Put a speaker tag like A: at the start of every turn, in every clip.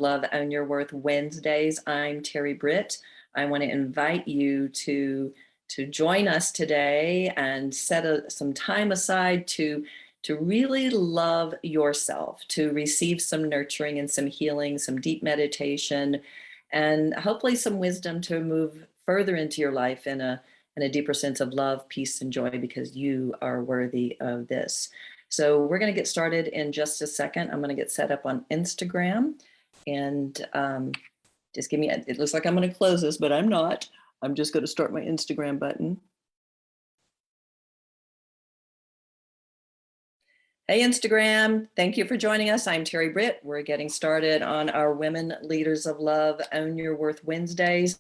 A: Love, Own Your Worth Wednesdays. I'm Terri Britt. I want to invite you to join us today and set some time aside to really love yourself, to receive some nurturing and some healing, some deep meditation, and hopefully some wisdom to move further into your life in a deeper sense of love, peace, and joy, because you are worthy of this. So we're going to get started in just a second. I'm going to get set up on Instagram, and just give me, it looks like I'm going to close this, but I'm not. I'm just going to start my Instagram button. Hey, Instagram. Thank you for joining us. I'm Terri Britt. We're getting started on our Women Leaders of Love, Own Your Worth Wednesdays.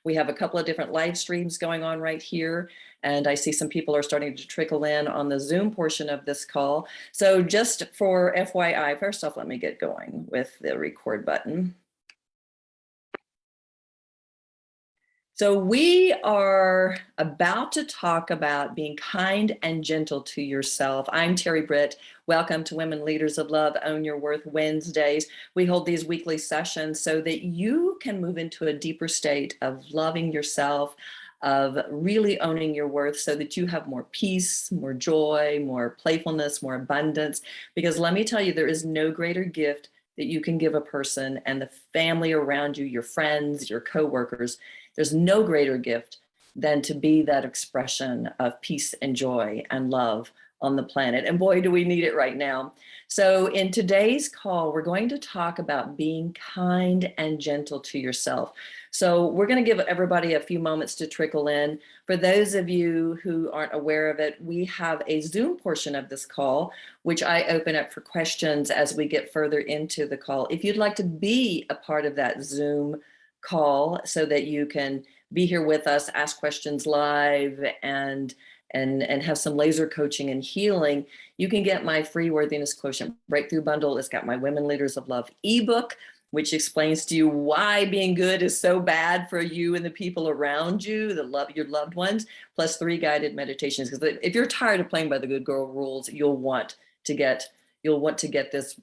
A: We have a couple of different live streams going on right here, and I see some people are starting to trickle in on the Zoom portion of this call. So just for FYI, first off, let me get going with the record button. So we are about to talk about being kind and gentle to yourself. I'm Terri Britt. Welcome to Women Leaders of Love, Own Your Worth Wednesdays. We hold these weekly sessions so that you can move into a deeper state of loving yourself, of really owning your worth, so that you have more peace, more joy, more playfulness, more abundance. Because let me tell you, there is no greater gift that you can give a person and the family around you, your friends, your coworkers. There's no greater gift than to be that expression of peace and joy and love on the planet. And boy, do we need it right now. So in today's call, we're going to talk about being kind and gentle to yourself. So we're going to give everybody a few moments to trickle in. For those of you who aren't aware of it, we have a Zoom portion of this call, which I open up for questions as we get further into the call. If you'd like to be a part of that Zoom call so that you can be here with us, ask questions live, and have some laser coaching and healing, you can get my free Worthiness Quotient Breakthrough Bundle. It's got my Women Leaders of Love ebook, which explains to you why being good is so bad for you and the people around you, your loved ones, plus 3 guided meditations. Because if you're tired of playing by the good girl rules, you'll want to get this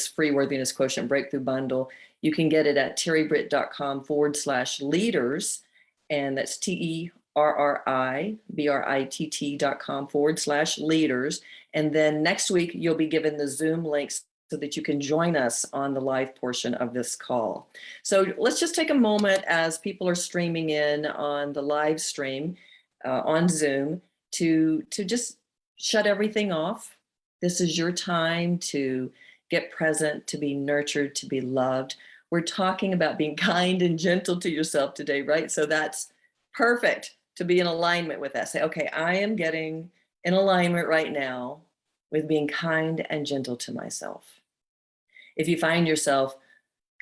A: free Worthiness Quotient Breakthrough Bundle. You can get it at terribritt.com/leaders, and that's TERRIBRITT.com/leaders. And then next week, you'll be given the Zoom links so that you can join us on the live portion of this call. So let's just take a moment as people are streaming in on the live stream on Zoom to just shut everything off. This is your time to get present, to be nurtured, to be loved. We're talking about being kind and gentle to yourself today, right? So that's perfect to be in alignment with that. Say, okay, I am getting in alignment right now with being kind and gentle to myself. If you find yourself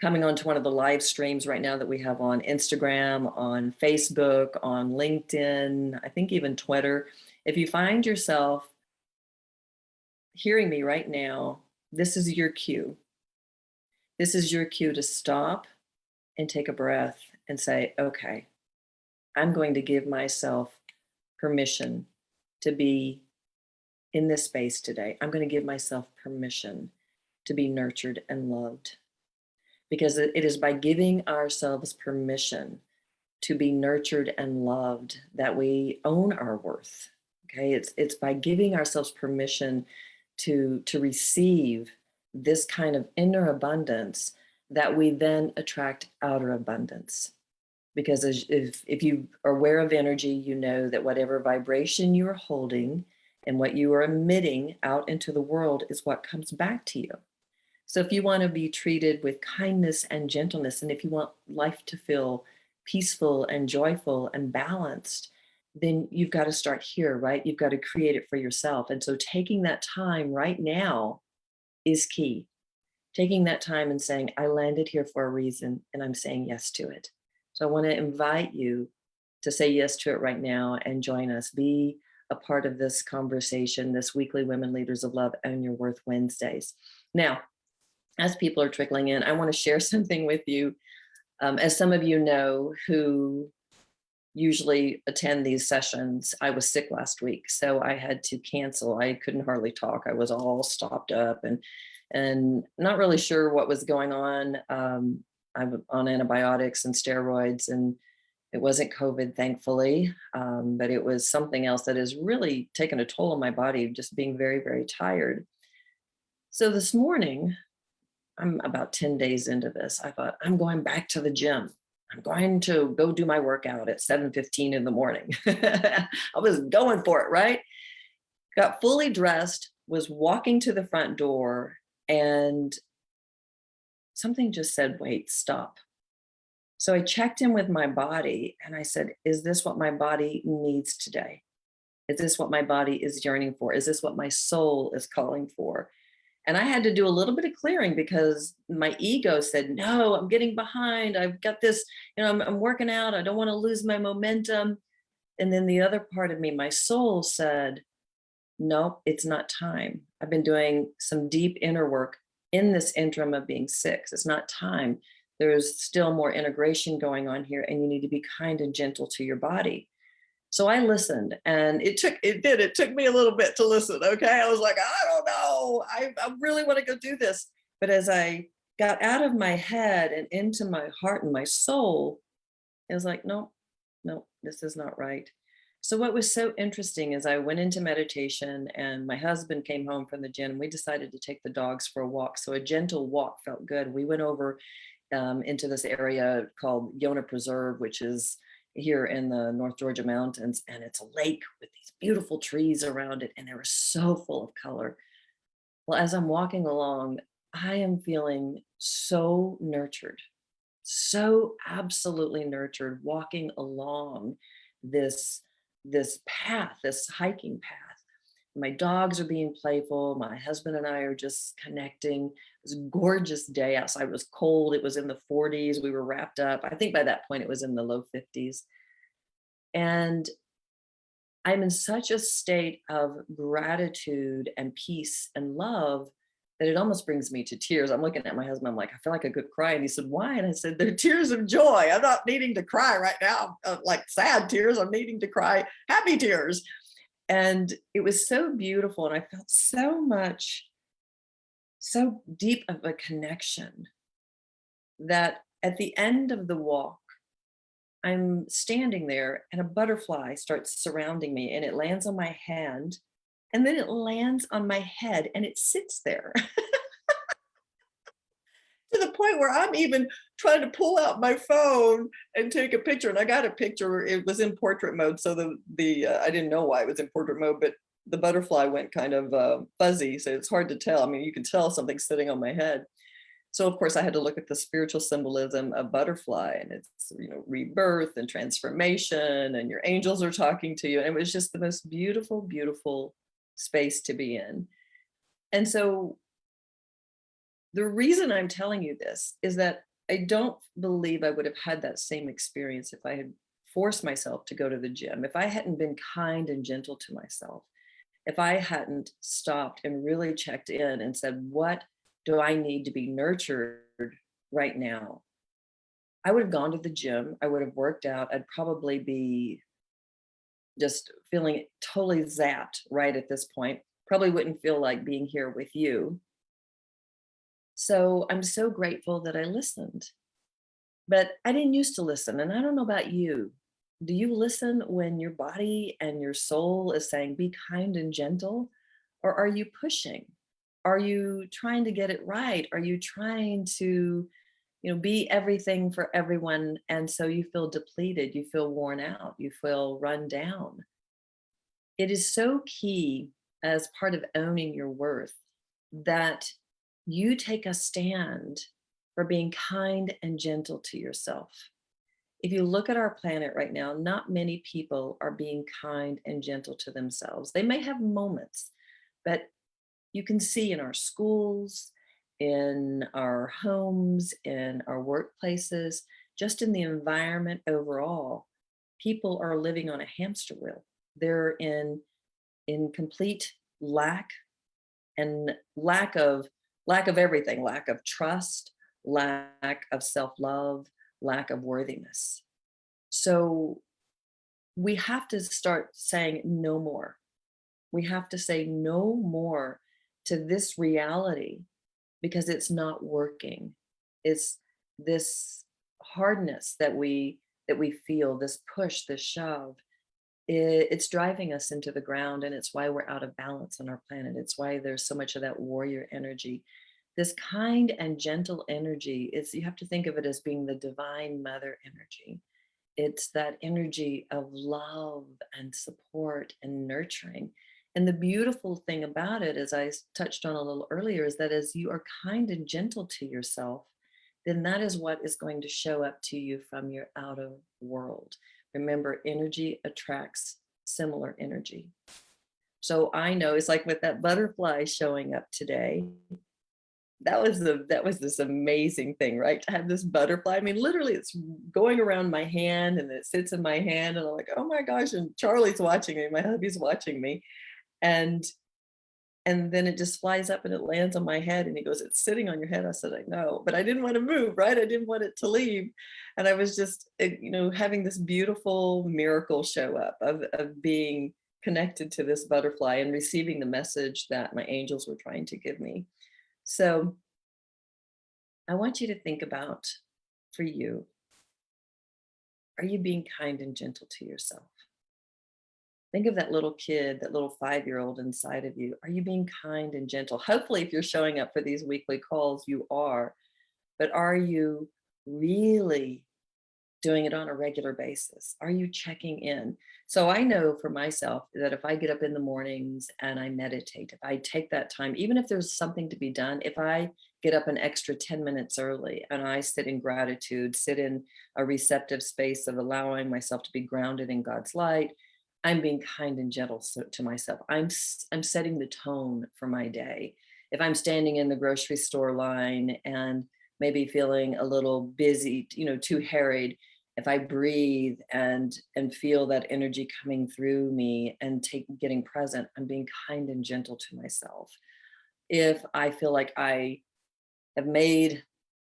A: coming onto one of the live streams right now that we have on Instagram, on Facebook, on LinkedIn, I think even Twitter, if you find yourself hearing me right now, this is your cue. This is your cue to stop and take a breath and say, okay, I'm going to give myself permission to be in this space today. I'm going to give myself permission to be nurtured and loved. Because it is by giving ourselves permission to be nurtured and loved that we own our worth. Okay, it's by giving ourselves permission to receive this kind of inner abundance that we then attract outer abundance. Because if you are aware of energy, you know that whatever vibration you are holding and what you are emitting out into the world is what comes back to you. So if you want to be treated with kindness and gentleness, and if you want life to feel peaceful and joyful and balanced, then you've got to start here, right? You've got to create it for yourself. And so taking that time right now is key. Taking that time and saying, I landed here for a reason, and I'm saying yes to it. So I want to invite you to say yes to it right now and join us. Be a part of this conversation, this weekly Women Leaders of Love, Own Your Worth Wednesdays. Now, as people are trickling in, I want to share something with you. As some of you know who usually attend these sessions, I was sick last week, so I had to cancel. I couldn't hardly talk. I was all stopped up and and not really sure what was going on. I'm on antibiotics and steroids, and it wasn't COVID, thankfully, but it was something else that has really taken a toll on my body, just being very, very tired. So this morning, I'm about 10 days into this. I thought, I'm going back to the gym. I'm going to go do my workout at 7:15 in the morning. I was going for it, right? Got fully dressed, was walking to the front door, and something just said, wait, stop. So I checked in with my body and I said, is this what my body needs today? Is this what my body is yearning for? Is this what my soul is calling for? And I had to do a little bit of clearing because my ego said, no, I'm getting behind. I've got this, I'm working out. I don't want to lose my momentum. And then the other part of me, my soul said, nope, it's not time. I've been doing some deep inner work in this interim of being sick. It's not time. There's still more integration going on here, and you need to be kind and gentle to your body. So I listened, and it took me a little bit to listen. Okay. I was like, I don't know. I really want to go do this. But as I got out of my head and into my heart and my soul, it was like, no, no, this is not right. So what was so interesting is I went into meditation, and my husband came home from the gym. We decided to take the dogs for a walk. So a gentle walk felt good. We went over into this area called Yona Preserve, which is here in the North Georgia mountains. And it's a lake with these beautiful trees around it. And they were so full of color. Well, as I'm walking along, I am feeling so nurtured, so absolutely nurtured, walking along this path, this hiking path. My dogs are being playful. My husband and I are just connecting. It was a gorgeous day outside. It was cold. It was in the 40s. We were wrapped up. I think by that point it was in the low 50s. And I'm in such a state of gratitude and peace and love that it almost brings me to tears. I'm looking at my husband. I'm like, I feel like I could cry. And he said, why? And I said, they're tears of joy. I'm not needing to cry right now, like sad tears. I'm needing to cry happy tears. And it was so beautiful. And I felt so deep of a connection that at the end of the walk, I'm standing there and a butterfly starts surrounding me, and it lands on my hand, and then it lands on my head and it sits there to the point where I'm even trying to pull out my phone and take a picture. And I got a picture. It was in portrait mode. So the I didn't know why it was in portrait mode, but the butterfly went kind of fuzzy. So it's hard to tell. I mean, you can tell something's sitting on my head. So of course I had to look at the spiritual symbolism of butterfly, and it's, rebirth and transformation, and your angels are talking to you. And it was just the most beautiful, beautiful space to be in. And so the reason I'm telling you this is that I don't believe I would have had that same experience if I had forced myself to go to the gym, if I hadn't been kind and gentle to myself, if I hadn't stopped and really checked in and said, what do I need to be nurtured right now? I would have gone to the gym. I would have worked out. I'd probably be just feeling totally zapped right at this point. Probably wouldn't feel like being here with you. So I'm so grateful that I listened. But I didn't used to listen. And I don't know about you. Do you listen when your body and your soul is saying, be kind and gentle? Or are you pushing? Are you trying to get it right? Are you trying to, be everything for everyone? And so you feel depleted, you feel worn out, you feel run down. It is so key as part of owning your worth that you take a stand for being kind and gentle to yourself. If you look at our planet right now, not many people are being kind and gentle to themselves. They may have moments, but you can see in our schools, in our homes, in our workplaces, just in the environment overall, people are living on a hamster wheel. They're in complete lack and lack of everything, lack of trust, lack of self-love, lack of worthiness. So we have to start saying no more. We have to say no more to this reality because it's not working. It's this hardness that we feel, this push, this shove. It's driving us into the ground, and it's why we're out of balance on our planet. It's why there's so much of that warrior energy. This kind and gentle energy is, you have to think of it as being the divine mother energy. It's that energy of love and support and nurturing. And the beautiful thing about it, as touched on a little earlier, is that as you are kind and gentle to yourself, then that is what is going to show up to you from your outer world. Remember, energy attracts similar energy. So I know it's like with that butterfly showing up today. That was this amazing thing, right? To have this butterfly. I mean, literally, it's going around my hand, and it sits in my hand, and I'm like, oh my gosh! And Charlie's watching me. My hubby's watching me, and and then it just flies up and it lands on my head, and he goes, "It's sitting on your head." I said, "I know," but I didn't want to move, right? I didn't want it to leave, and I was just, having this beautiful miracle show up of being connected to this butterfly and receiving the message that my angels were trying to give me. So I want you to think about, for you, are you being kind and gentle to yourself? Think of that little kid, that little 5-year-old inside of you. Are you being kind and gentle? Hopefully, if you're showing up for these weekly calls, you are. But are you really doing it on a regular basis? Are you checking in? So I know for myself that if I get up in the mornings and I meditate, if I take that time, even if there's something to be done, if I get up an extra 10 minutes early and I sit in gratitude, sit in a receptive space of allowing myself to be grounded in God's light, I'm being kind and gentle to myself. I'm setting the tone for my day. If I'm standing in the grocery store line and maybe feeling a little busy, too harried, if I breathe and feel that energy coming through me and getting present, I'm being kind and gentle to myself. If I feel like I have made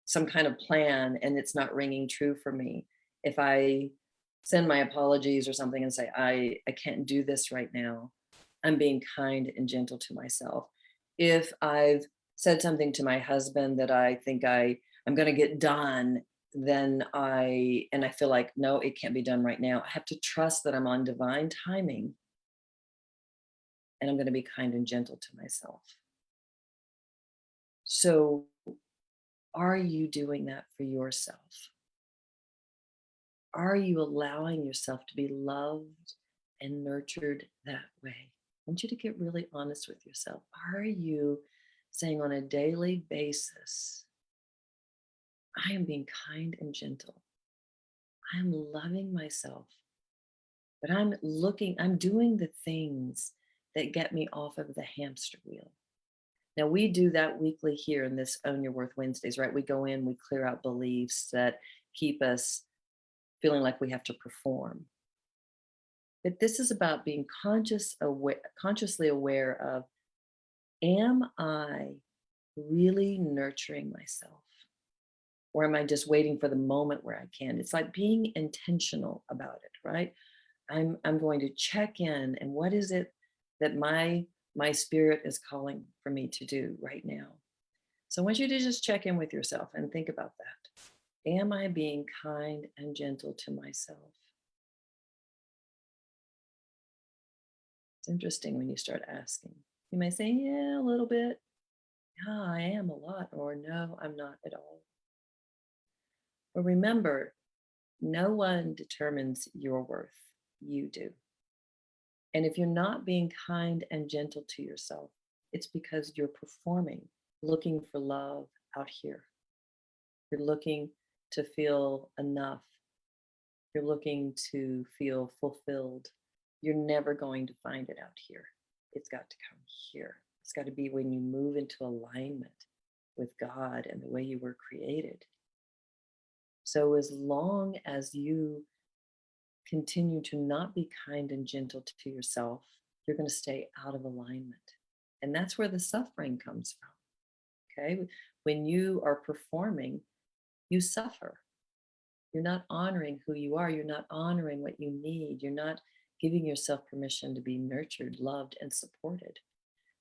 A: some kind of plan and it's not ringing true for me, if I send my apologies or something and say, I can't do this right now, I'm being kind and gentle to myself. If I've said something to my husband that I think I'm going to get done, then I feel like, no, it can't be done right now. I have to trust that I'm on divine timing, and I'm going to be kind and gentle to myself. So are you doing that for yourself? Are you allowing yourself to be loved and nurtured that way? I want you to get really honest with yourself. Are you saying on a daily basis, I am being kind and gentle. I am loving myself, but I'm doing the things that get me off of the hamster wheel. Now, we do that weekly here in this Own Your Worth Wednesdays, right? We go in, we clear out beliefs that keep us feeling like we have to perform. But this is about being consciously aware of, am I really nurturing myself? Or am I just waiting for the moment where I can? It's like being intentional about it, right? I'm going to check in, and what is it that my spirit is calling for me to do right now? So I want you to just check in with yourself and think about that. Am I being kind and gentle to myself? It's interesting when you start asking. You may say, yeah, a little bit. Yeah, I am a lot. Or no, I'm not at all. But remember, no one determines your worth. You do. And if you're not being kind and gentle to yourself, it's because you're performing, looking for love out here. You're looking to feel enough. You're looking to feel fulfilled. You're never going to find it out here. It's got to come here. It's got to be when you move into alignment with God and the way you were created. So as long as you continue to not be kind and gentle to yourself, you're going to stay out of alignment. And that's where the suffering comes from. Okay. When you are performing, you suffer. You're not honoring who you are. You're not honoring what you need. You're not giving yourself permission to be nurtured, loved, and supported.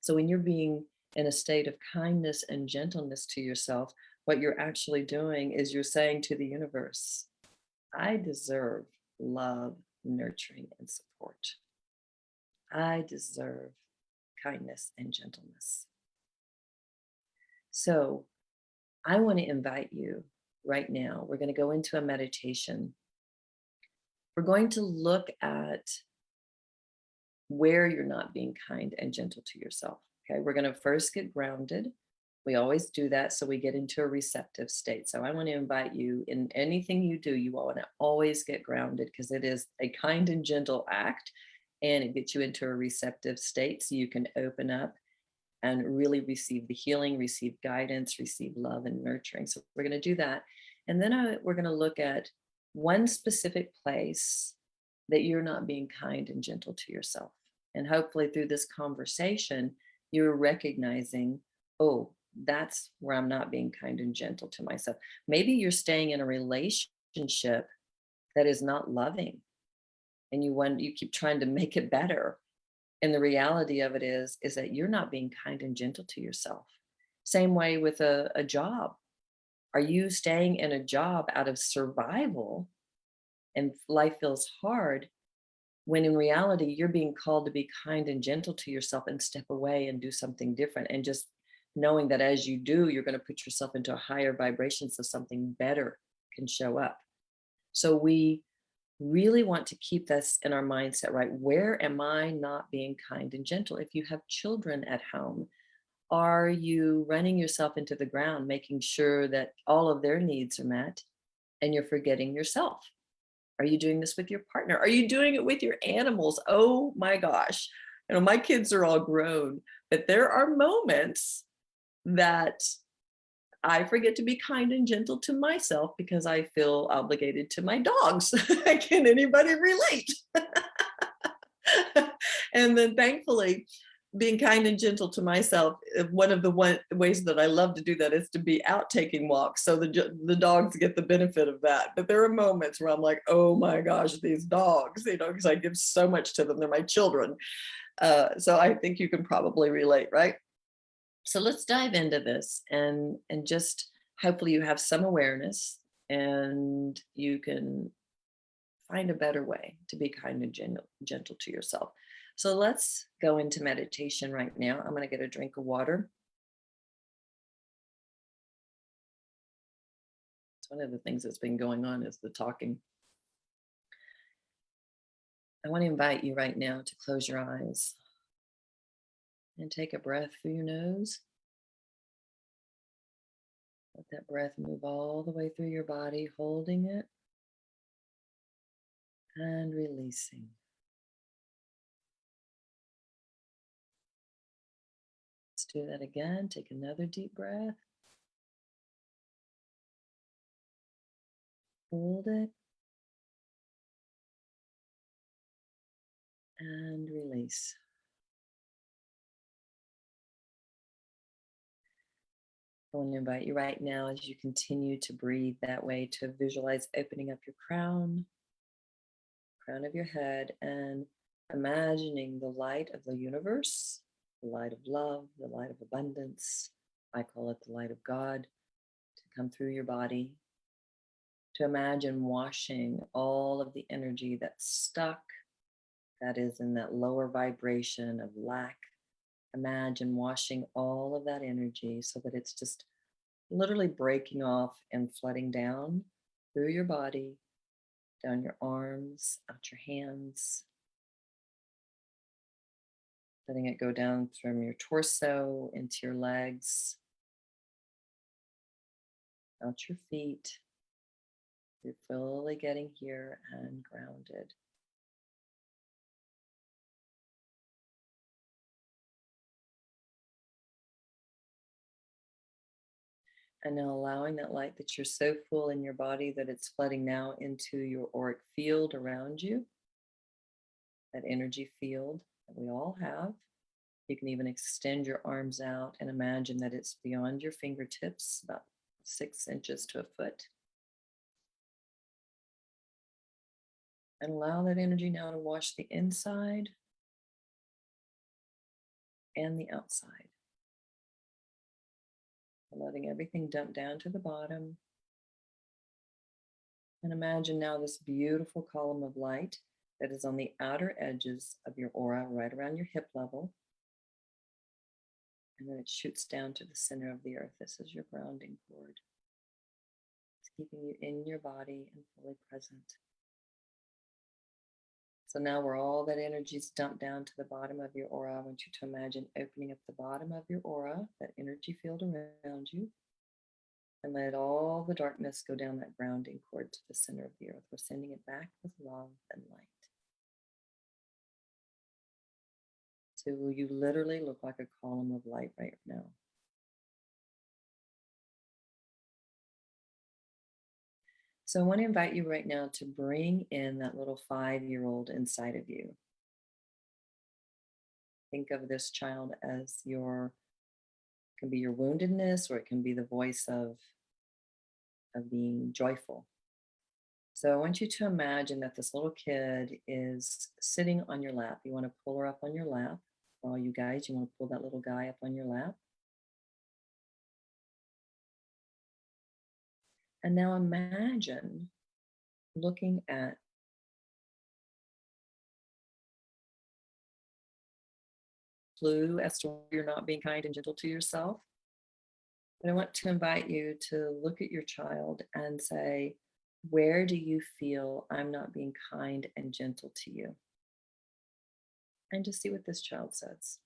A: So when you're being in a state of kindness and gentleness to yourself, what you're actually doing is you're saying to the universe, I deserve love, nurturing, and support. I deserve kindness and gentleness. So I want to invite you right now. We're going to go into a meditation. We're going to look at where you're not being kind and gentle to yourself. Okay, we're going to first get grounded. We always do that so we get into a receptive state. So I want to invite you in anything you do, you want to always get grounded because it is a kind and gentle act and it gets you into a receptive state so you can open up and really receive the healing, receive guidance, receive love and nurturing. So we're going to do that. And then we're going to look at one specific place that you're not being kind and gentle to yourself. And hopefully through this conversation, you're recognizing, oh, that's where I'm not being kind and gentle to myself. Maybe you're staying in a relationship that is not loving and you keep trying to make it better. And the reality of it is that you're not being kind and gentle to yourself. Same way with a job. Are you staying in a job out of survival and life feels hard when in reality you're being called to be kind and gentle to yourself and step away and do something different, and just knowing that as you do, you're going to put yourself into a higher vibration so something better can show up. So we really want to keep this in our mindset, right? Where am I not being kind and gentle? If you have children at home, are you running yourself into the ground, making sure that all of their needs are met and you're forgetting yourself? Are you doing this with your partner? Are you doing it with your animals? Oh my gosh. My kids are all grown, but there are moments that I forget to be kind and gentle to myself because I feel obligated to my dogs. Can anybody relate? And then thankfully, being kind and gentle to myself, one of the ways that I love to do that is to be out taking walks. So the dogs get the benefit of that. But there are moments where I'm like, oh my gosh, these dogs, because I give so much to them. They're my children. So I think you can probably relate, right? So let's dive into this and just hopefully you have some awareness and you can find a better way to be kind and gentle to yourself. So let's go into meditation right now. I'm going to get a drink of water. It's one of the things that's been going on is the talking. I want to invite you right now to close your eyes and take a breath through your nose. Let that breath move all the way through your body, holding it and releasing. Let's do that again. Take another deep breath. Hold it and release. I want to invite you right now as you continue to breathe that way to visualize opening up your crown of your head, and imagining the light of the universe, the light of love, the light of abundance. I call it the light of God, to come through your body, to imagine washing all of the energy that's stuck, that is in that lower vibration of lack. Imagine washing all of that energy so that it's just literally breaking off and flooding down through your body, down your arms, out your hands, letting it go down from your torso into your legs, out your feet. You're fully getting here and grounded. And now allowing that light that you're so full in your body that it's flooding now into your auric field around you, that energy field that we all have. You can even extend your arms out and imagine that it's beyond your fingertips, about 6 inches to a foot. And allow that energy now to wash the inside and the outside. letting everything dump down to the bottom. And imagine now this beautiful column of light that is on the outer edges of your aura, right around your hip level. And then it shoots down to the center of the earth. This is your grounding cord. It's keeping you in your body and fully present. So now where all that energy is dumped down to the bottom of your aura, I want you to imagine opening up the bottom of your aura, that energy field around you, and let all the darkness go down that grounding cord to the center of the earth. We're sending it back with love and light. So you literally look like a column of light right now. So I want to invite you right now to bring in that little 5-year-old inside of you. Think of this child as can be your woundedness, or it can be the voice of being joyful. So I want you to imagine that this little kid is sitting on your lap. You want to pull her up on your lap. For all you guys, you want to pull that little guy up on your lap. And now imagine looking at clue as to why you're not being kind and gentle to yourself. But I want to invite you to look at your child and say, where do you feel I'm not being kind and gentle to you? And just see what this child says.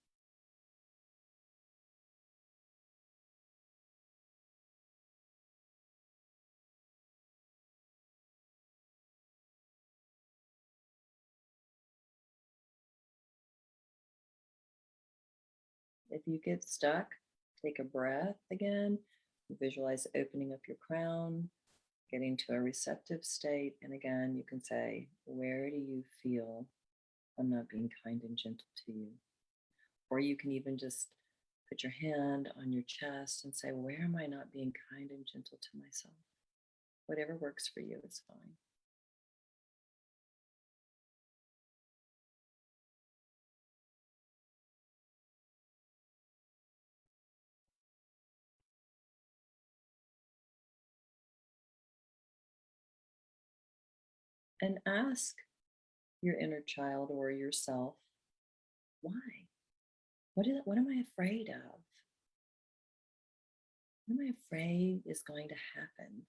A: If you get stuck, take a breath again. Visualize opening up your crown, getting to a receptive state. And again, you can say, where do you feel I'm not being kind and gentle to you? Or you can even just put your hand on your chest and say, where am I not being kind and gentle to myself? Whatever works for you is fine. And ask your inner child or yourself, why? What am I afraid of? What am I afraid is going to happen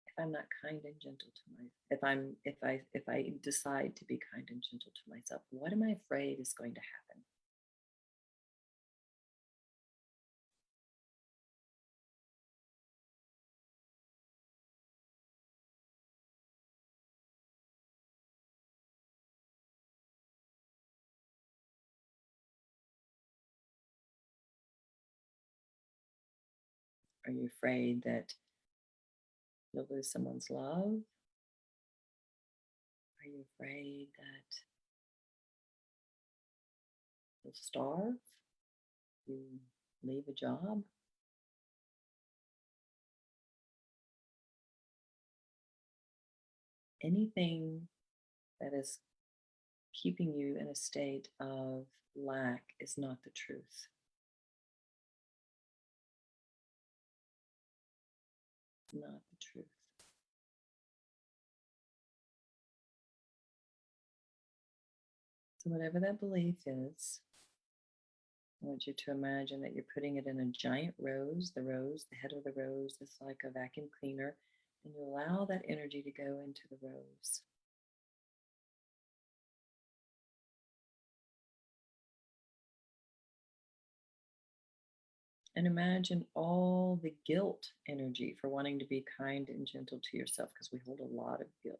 A: if I'm not kind and gentle to if I decide to be kind and gentle to myself? What am I afraid is going to happen? Are you afraid that you'll lose someone's love? Are you afraid that you'll starve? You leave a job? Anything that is keeping you in a state of lack is not the truth. Not the truth. So, whatever that belief is, I want you to imagine that you're putting it in a giant rose. The head of the rose is like a vacuum cleaner, and you allow that energy to go into the rose. And imagine all the guilt energy for wanting to be kind and gentle to yourself, because we hold a lot of guilt.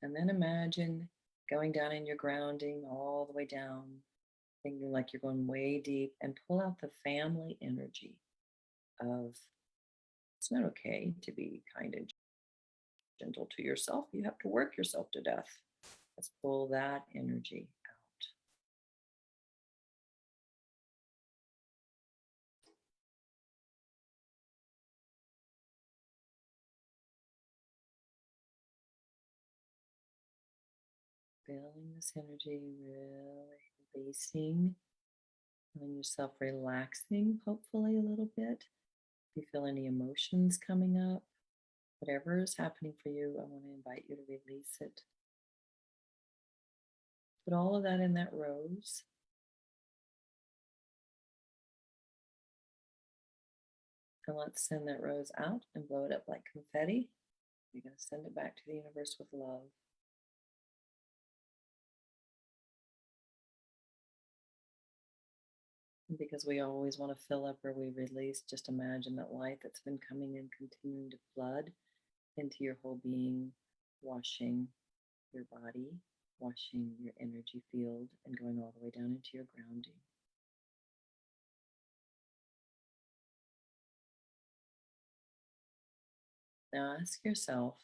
A: And then imagine going down in your grounding all the way down, thinking like you're going way deep, and pull out the family energy of it's not okay to be kind and gentle to yourself. You have to work yourself to death. Let's pull that energy out. feeling this energy really releasing, feeling yourself relaxing, hopefully a little bit. If you feel any emotions coming up, whatever is happening for you, I want to invite you to release it. Put all of that in that rose. And let's send that rose out and blow it up like confetti. You're going to send it back to the universe with love. And because we always want to fill up where we release, just imagine that light that's been coming in, continuing to flood into your whole being, washing your body, washing your energy field, and going all the way down into your grounding. Now ask yourself,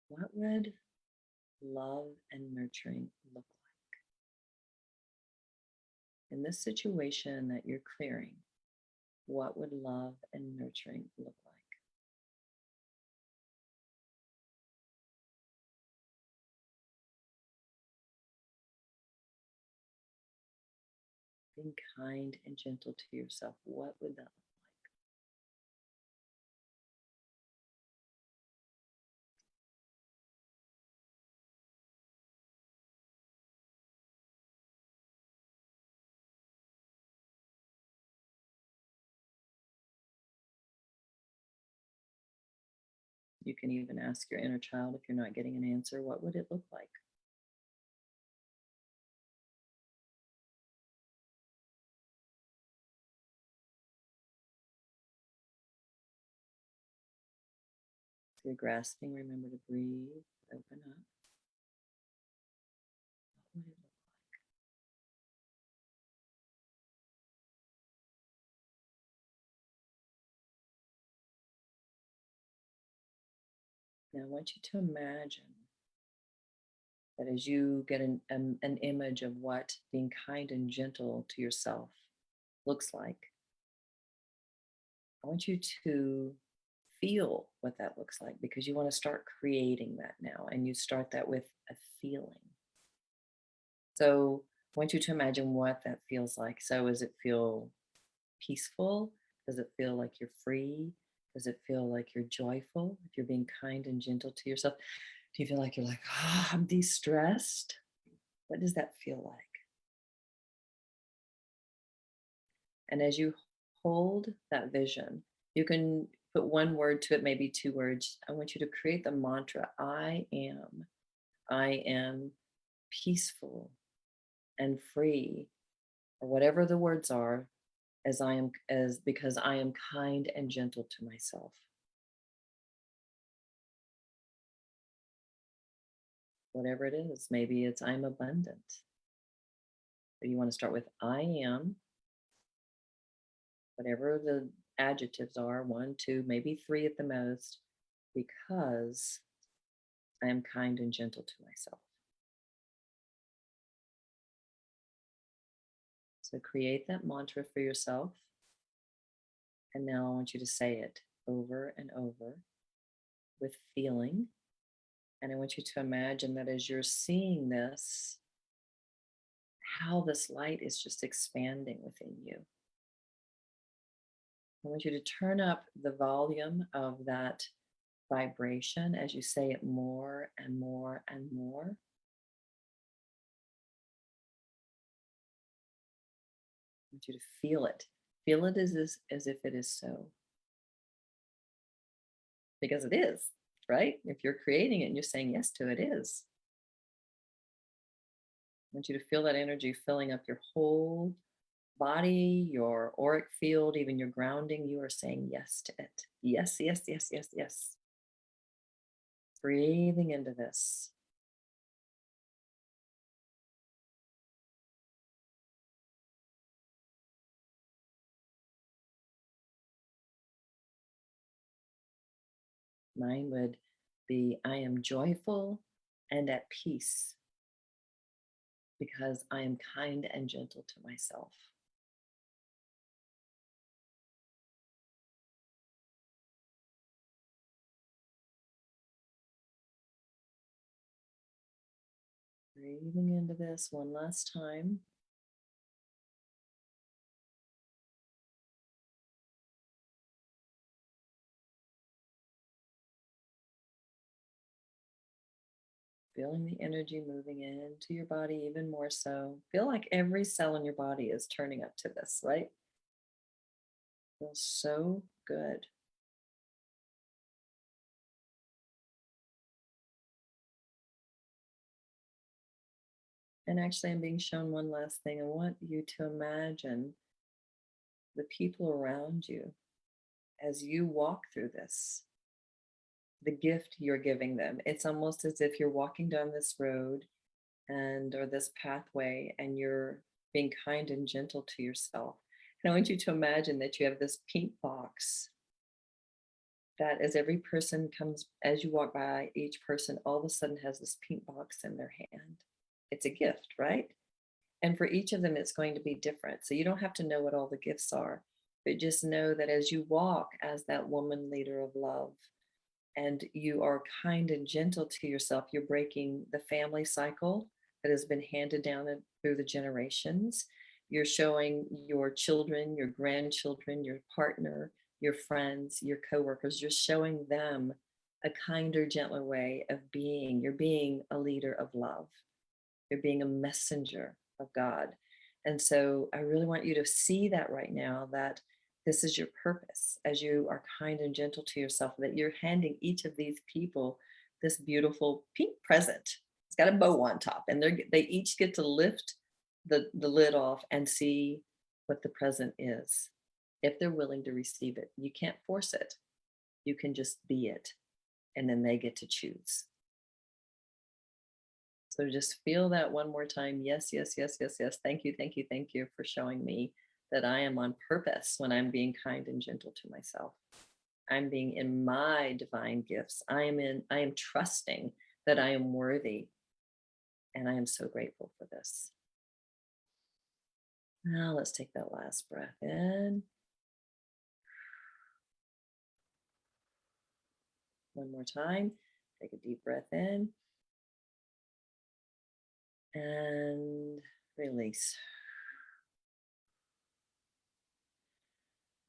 A: what would love and nurturing look like? In this situation that you're clearing, what would love and nurturing look like? Being kind and gentle to yourself, what would that look like? You can even ask your inner child if you're not getting an answer, what would it look like? If you're grasping, remember to breathe, open up. What would it look like? Now I want you to imagine that as you get an image of what being kind and gentle to yourself looks like, I want you to feel what that looks like because you want to start creating that now. And you start that with a feeling. So I want you to imagine what that feels like. So does it feel peaceful? Does it feel like you're free? Does it feel like you're joyful? If you're being kind and gentle to yourself, do you feel like you're like, I'm de-stressed? What does that feel like? And as you hold that vision, you can put one word to it, maybe two words. I want you to create the mantra I am peaceful and free, or whatever the words are, as because I am kind and gentle to myself. Whatever it is, maybe it's I'm abundant. But you want to start with I am, whatever the adjectives are, one, two, maybe three at the most, because I am kind and gentle to myself. So create that mantra for yourself. And now I want you to say it over and over with feeling. And I want you to imagine that as you're seeing this, how this light is just expanding within you. I want you to turn up the volume of that vibration as you say it more and more and more. I want you to feel it. Feel it as if it is so. Because it is, right? If you're creating it and you're saying yes to it, it is. I want you to feel that energy filling up your whole body, your auric field, even your grounding. You are saying yes to it. Yes, yes, yes, yes, yes. Breathing into this. Mine would be I am joyful and at peace because I am kind and gentle to myself. Breathing into this one last time. Feeling the energy moving into your body even more so. Feel like every cell in your body is turning up to this, right? Feels so good. And actually, I'm being shown one last thing. I want you to imagine the people around you as you walk through this, the gift you're giving them. It's almost as if you're walking down this road and or this pathway and you're being kind and gentle to yourself. And I want you to imagine that you have this pink box that as every person comes, as you walk by, each person all of a sudden has this pink box in their hand. It's a gift, right? And for each of them, it's going to be different. So you don't have to know what all the gifts are, but just know that as you walk as that woman leader of love, and you are kind and gentle to yourself, you're breaking the family cycle that has been handed down through the generations. You're showing your children, your grandchildren, your partner, your friends, your coworkers, you're showing them a kinder, gentler way of being. You're being a leader of love. You're being a messenger of God. And so I really want you to see that right now, that this is your purpose as you are kind and gentle to yourself, that you're handing each of these people this beautiful pink present. It's got a bow on top, and they each get to lift the lid off and see what the present is, if they're willing to receive it. You can't force it. You can just be it, and then they get to choose. So just feel that one more time. Yes, yes, yes, yes, yes. Thank you, thank you, thank you for showing me that I am on purpose when I'm being kind and gentle to myself. I'm being in my divine gifts. I am trusting that I am worthy. And I am so grateful for this. Now let's take that last breath in. One more time. Take a deep breath in. And release.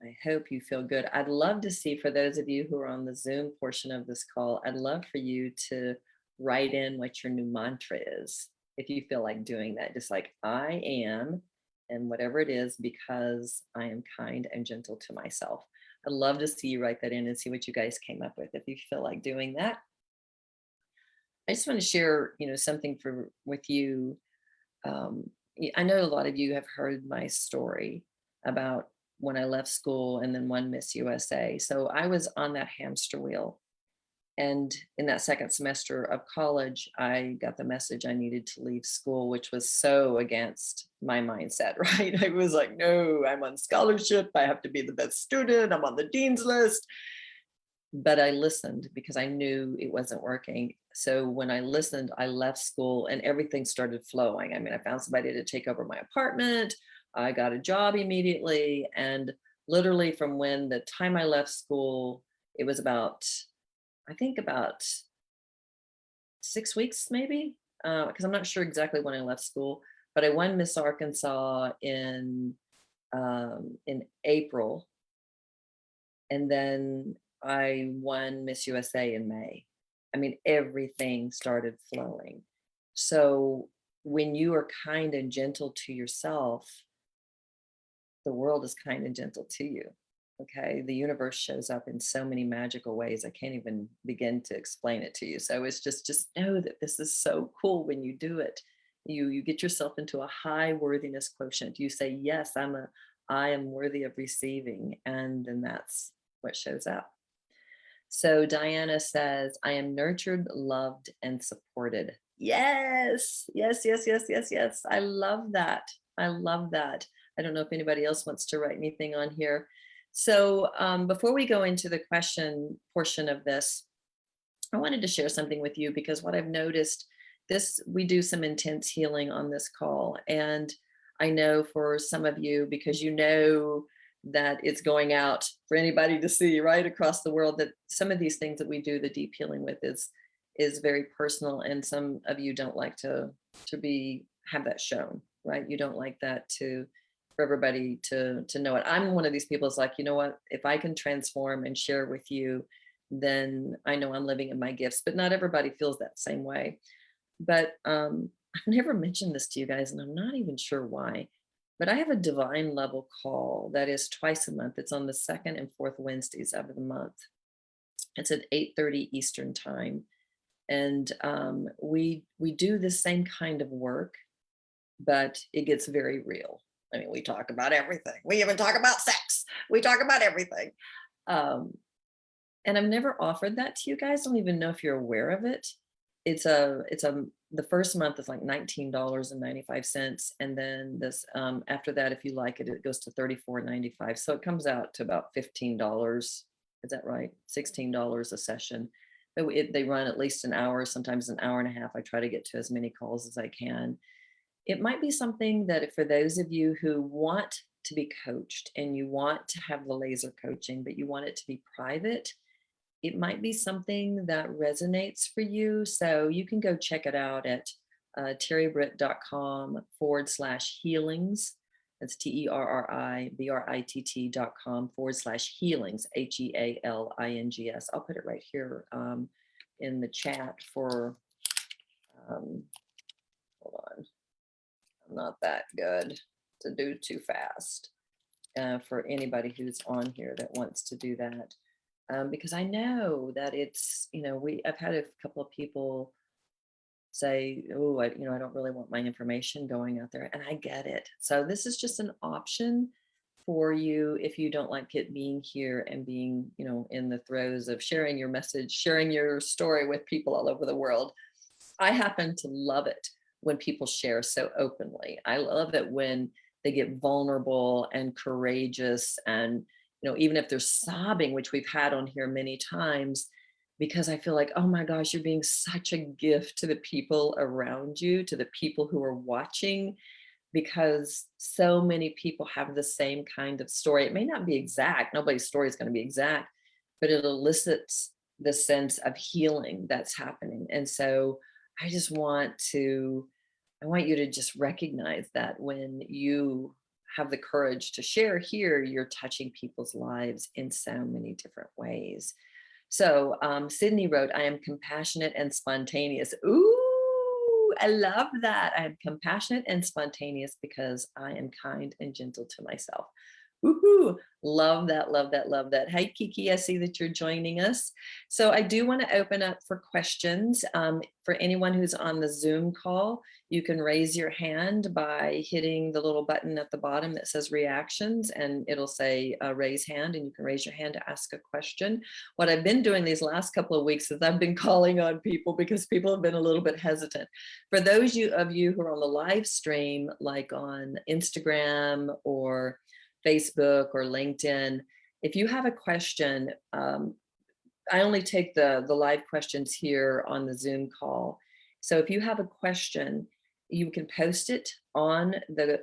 A: I hope you feel good. I'd love to see, for those of you who are on the Zoom portion of this call, I'd love for you to write in what your new mantra is. If you feel like doing that, just like I am, and whatever it is, because I am kind and gentle to myself. I'd love to see you write that in and see what you guys came up with. If you feel like doing that, I just want to share, something with you. I know a lot of you have heard my story about when I left school and then won Miss USA. So I was on that hamster wheel. And in that second semester of college, I got the message I needed to leave school, which was so against my mindset, right? I was like, no, I'm on scholarship. I have to be the best student. I'm on the dean's list. But I listened because I knew it wasn't working. So when I listened, I left school and everything started flowing. I mean, I found somebody to take over my apartment. I got a job immediately. And literally from when the time I left school, it was about 6 weeks maybe, because I'm not sure exactly when I left school, but I won Miss Arkansas in April. And then I won Miss USA in May. I mean, everything started flowing. So when you are kind and gentle to yourself, the world is kind and gentle to you. Okay. The universe shows up in so many magical ways. I can't even begin to explain it to you. So it's just know that this is so cool when you do it. You get yourself into a high worthiness quotient. You say, yes, I am worthy of receiving. And then that's what shows up. So Diana says, I am nurtured, loved, and supported. Yes, yes, yes, yes, yes, yes. I love that. I love that. I don't know if anybody else wants to write anything on here. So before we go into the question portion of this, I wanted to share something with you because what I've noticed, we do some intense healing on this call. And I know for some of you, because that it's going out for anybody to see right across the world, that some of these things that we do the deep healing with is very personal, and some of you don't like to have that shown, right? You don't like that for everybody to know it. I'm one of these people that's like, you know what, if I can transform and share with you, then I know I'm living in my gifts. But not everybody feels that same way. But I've never mentioned this to you guys, and I'm not even sure why. But I have a divine level call that is twice a month. It's on the second and fourth Wednesdays of the month. It's at 8:30 Eastern time. And we do the same kind of work, but it gets very real. I mean, we talk about everything. We even talk about sex. We talk about everything. And I've never offered that to you guys. I don't even know if you're aware of it. The first month is like $19.95. And then this, after that, if you like it, it goes to $34.95. So it comes out to about $15. Is that right? $16 a session. They run at least an hour, sometimes an hour and a half. I try to get to as many calls as I can. It might be something that for those of you who want to be coached and you want to have the laser coaching, but you want it to be private, it might be something that resonates for you. So you can go check it out at terribritt.com/healings. That's TERRIBRITT.com/healings, HEALINGS. I'll put it right here in the chat for, hold on. I'm not that good to do too fast for anybody who's on here that wants to do that. Because I know that it's, I've had a couple of people say, oh, I don't really want my information going out there. And I get it. So this is just an option for you if you don't like it being here and being, in the throes of sharing your message, sharing your story with people all over the world. I happen to love it when people share so openly. I love it when they get vulnerable and courageous, and even if they're sobbing, which we've had on here many times, because I feel like, oh my gosh, you're being such a gift to the people around you, to the people who are watching, because so many people have the same kind of story. It may not be exact. Nobody's story is going to be exact, but it elicits the sense of healing that's happening. And so I want you to just recognize that when you have the courage to share here, you're touching people's lives in so many different ways. So Sydney wrote, I am compassionate and spontaneous. Ooh, I love that. I am compassionate and spontaneous because I am kind and gentle to myself. Woohoo! Love that, love that, love that. Hey, Kiki, I see that you're joining us. So I do want to open up for questions. For anyone who's on the Zoom call, you can raise your hand by hitting the little button at the bottom that says reactions, and it'll say raise hand, and you can raise your hand to ask a question. What I've been doing these last couple of weeks is I've been calling on people because people have been a little bit hesitant. For those of you who are on the live stream, like on Instagram or Facebook or LinkedIn, if you have a question, I only take the live questions here on the Zoom call. So if you have a question, you can post it on the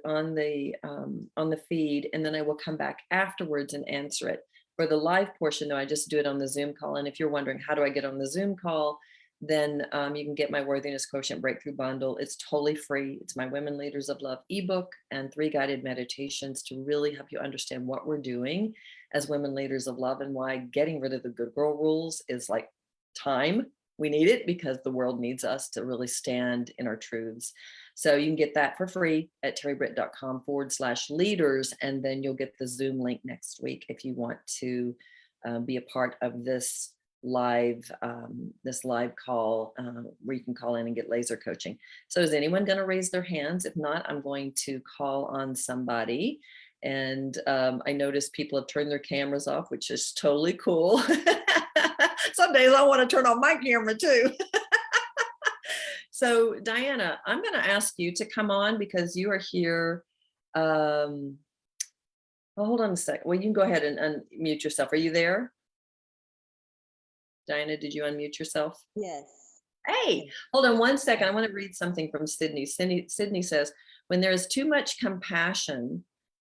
A: feed, and then I will come back afterwards and answer it. For the live portion, though, I just do it on the Zoom call. And if you're wondering how do I get on the Zoom call, then you can get my Worthiness Quotient Breakthrough Bundle. It's totally free. It's my Women Leaders of Love ebook and 3 guided meditations to really help you understand what we're doing as women leaders of love, and why getting rid of the good girl rules is like time. We need it because the world needs us to really stand in our truths. So you can get that for free at terribritt.com/leaders. And then you'll get the Zoom link next week if you want to be a part of this live call where you can call in and get laser coaching. So is anyone going to raise their hands? If not, I'm going to call on somebody. And I noticed people have turned their cameras off, which is totally cool. Some days I want to turn on my camera too. So Diana, I'm going to ask you to come on because you are here. Well, hold on a second. Well, you can go ahead and unmute yourself. Are you there? Diana, did you unmute yourself?
B: Yes.
A: Hey, hold on one second. I want to read something from Sydney. Sydney says, when there is too much compassion,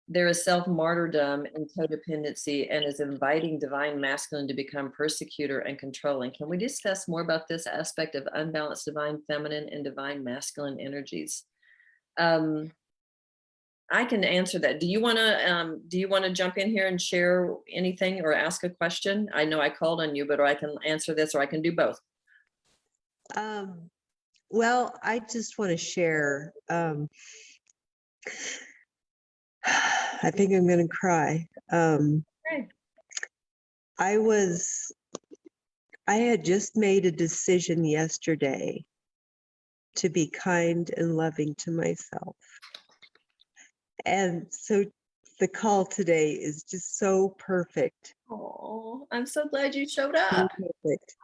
A: there is self-martyrdom and codependency and is inviting divine masculine to become persecutor and controlling. Can we discuss more about this aspect of unbalanced divine feminine and divine masculine energies? I can answer that. Do you want to jump in here and share anything or ask a question? I know I called on you, but or I can answer this, or I can do both.
B: Well, I just want to share. I think I'm going to cry.
A: Okay.
B: I had just made a decision yesterday to be kind and loving to myself. And so the call today is just so perfect.
A: Oh, I'm so glad you showed
B: So
A: up.
B: perfect.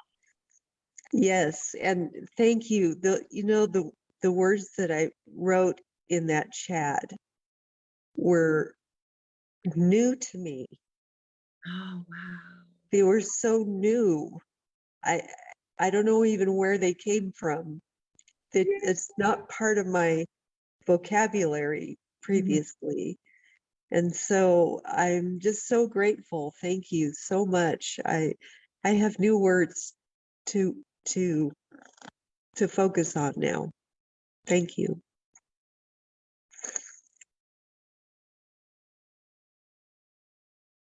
B: Yes, and thank you. The words that I wrote in that chat were new to me.
A: Oh, wow.
B: They were so new. I don't know even where they came from. It's not part of my vocabulary previously. And so I'm just so grateful. Thank you so much. I have new words to focus on now. Thank you.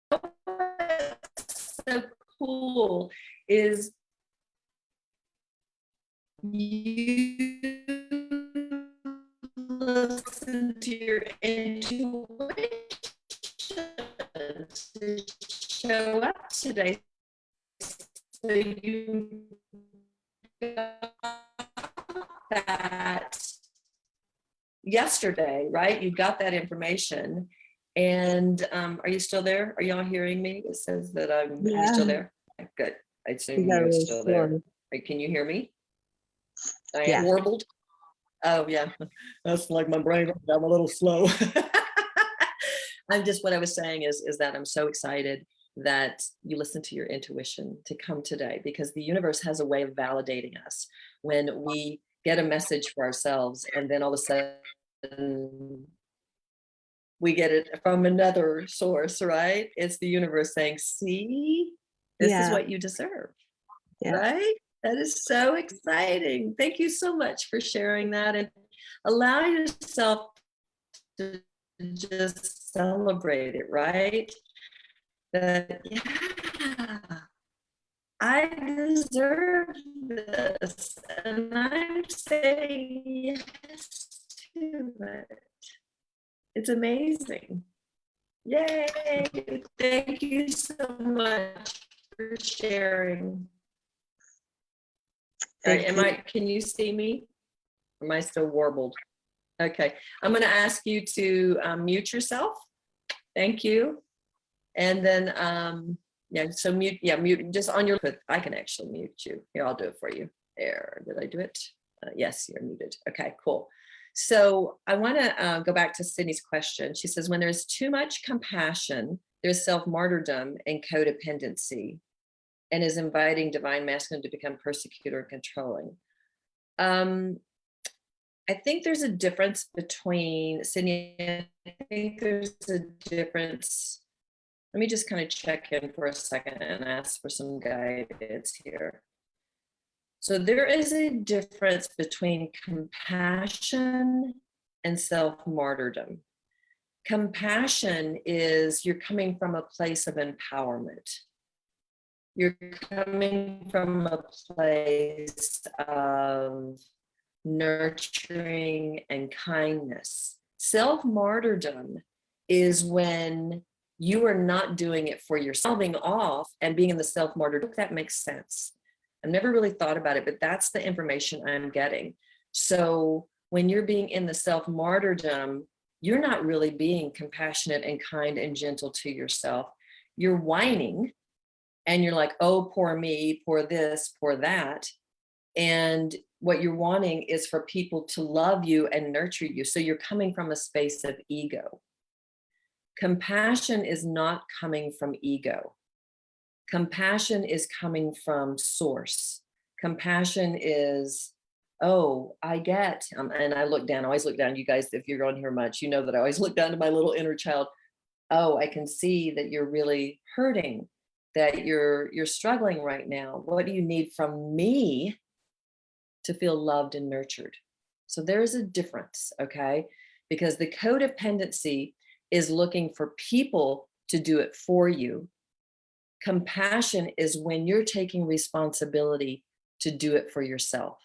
A: What's so cool is you listen to your intuition to show up today. So you got that yesterday, right? You got that information. And are you still there? Are y'all hearing me? It says that are you still there? Okay, good. I assume you're still there. Can you hear me? I am warbled. Oh yeah, that's like my brain. I'm a little slow. What I was saying is that I'm so excited that you listen to your intuition to come today, because the universe has a way of validating us when we get a message for ourselves, and then all of a sudden we get it from another source, right? It's the universe saying, see, this is what you deserve, right? That is so exciting. Thank you so much for sharing that, and allow yourself to just celebrate it, right? That, yeah, I deserve this, and I'm saying yes to it. It's amazing. Yay. Thank you so much for sharing. All right, can you see me? Am I still warbled? Okay, I'm going to ask you to mute yourself. Thank you. And then, so mute just on your, I can actually mute you. Here, I'll do it for you. There, did I do it? Yes, you're muted. Okay, cool. So I want to go back to Sydney's question. She says, when there's too much compassion, there's self-martyrdom and codependency, and is inviting divine masculine to become persecutor and controlling. I think there's a difference between, Sydney, I think there's a difference. Let me just kind of check in for a second and ask for some guidance here. So there is a difference between compassion and self-martyrdom. Compassion is you're coming from a place of empowerment. You're coming from a place of nurturing and kindness. Self-martyrdom is when you are not doing it for yourself, solving off and being in the self-martyrdom. That makes sense. I've never really thought about it, but that's the information I'm getting. So when you're being in the self-martyrdom, you're not really being compassionate and kind and gentle to yourself. You're whining and you're like, oh, poor me, poor this, poor that. And what you're wanting is for people to love you and nurture you. So you're coming from a space of ego. Compassion is not coming from ego. Compassion is coming from source. Compassion is oh, I get, and I look down, I always look down, you guys, if you're on here much, you know that I always look down to my little inner child. Oh, I can see that you're really hurting, that you're struggling right now. What do you need from me to feel loved and nurtured? So there's a difference, okay? Because the codependency is looking for people to do it for you. Compassion is when you're taking responsibility to do it for yourself.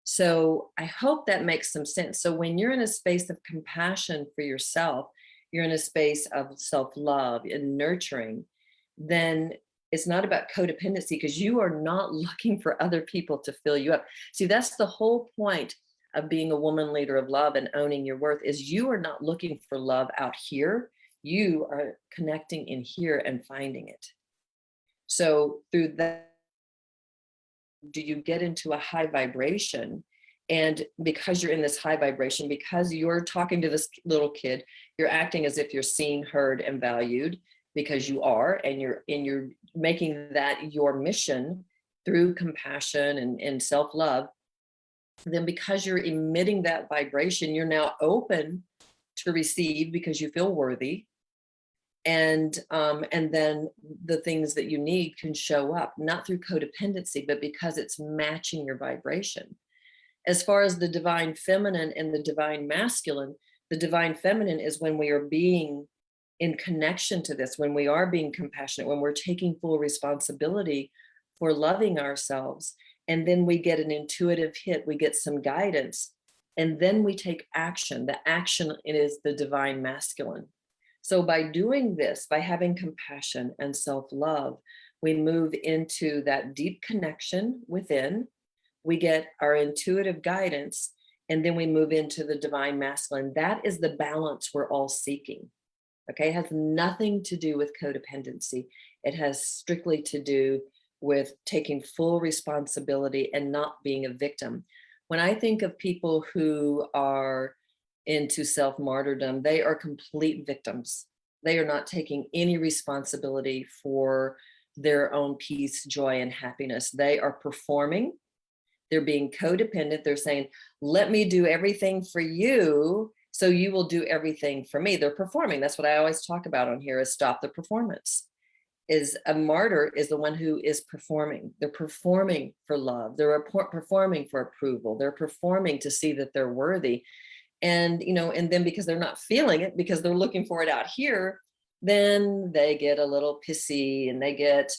A: So I hope that makes some sense. So when you're in a space of compassion for yourself, you're in a space of self-love and nurturing, then it's not about codependency because you are not looking for other people to fill you up. See, that's the whole point of being a woman leader of love and owning your worth is you are not looking for love out here. You are connecting in here and finding it. So through that, do you get into a high vibration? And because you're in this high vibration, because you're talking to this little kid, you're acting as if you're seen, heard, and valued because you are, and you're making that your mission through compassion and self-love. Then because you're emitting that vibration, you're now open to receive because you feel worthy, and then the things that you need can show up not through codependency but because it's matching your vibration. As far as the divine feminine and the divine masculine, the divine feminine is when we are being in connection to this, when we are being compassionate, when we're taking full responsibility for loving ourselves, and then we get an intuitive hit, we get some guidance, and then we take action. The action is the divine masculine. So by doing this, by having compassion and self-love, we move into that deep connection within. We get our intuitive guidance, and then we move into the divine masculine. That is the balance we're all seeking. Okay, it has nothing to do with codependency. It has strictly to do with taking full responsibility and not being a victim. When I think of people who are into self-martyrdom, they are complete victims. They are not taking any responsibility for their own peace, joy, and happiness. They are performing. They're being codependent. They're saying, let me do everything for you, so you will do everything for me. They're performing. That's what I always talk about on here is stop the performance. Is a martyr is the one who is performing. They're performing for love. They're performing for approval. They're performing to see that they're worthy. And, and then because they're not feeling it, because they're looking for it out here, then they get a little pissy and they get,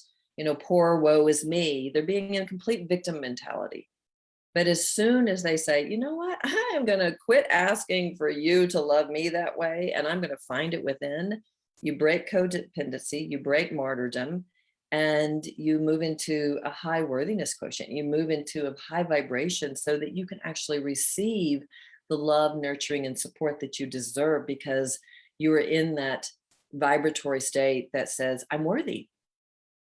A: poor woe is me. They're being in a complete victim mentality. But as soon as they say, you know what, I am going to quit asking for you to love me that way, and I'm going to find it within, you break codependency, you break martyrdom, and you move into a high worthiness quotient. You move into a high vibration so that you can actually receive the love, nurturing, and support that you deserve because you are in that vibratory state that says, I'm worthy.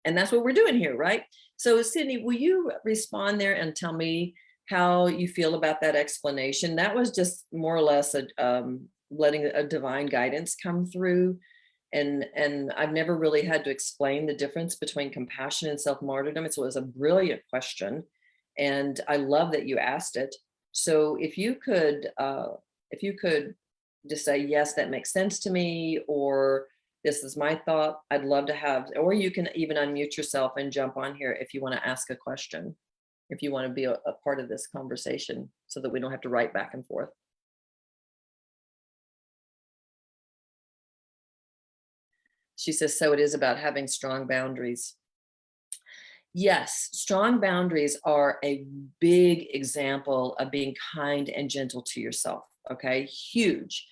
A: And that's what we're doing here, right? So Sydney, will you respond there and tell me how you feel about that explanation? That was just more or less letting a divine guidance come through. And I've never really had to explain the difference between compassion and self-martyrdom. So it was a brilliant question. And I love that you asked it. So if you could just say, yes, that makes sense to me, or this is my thought, I'd love to have, or you can even unmute yourself and jump on here if you want to ask a question, if you want to be a part of this conversation so that we don't have to write back and forth. She says, so it is about having strong boundaries. Yes, strong boundaries are a big example of being kind and gentle to yourself. Okay, huge.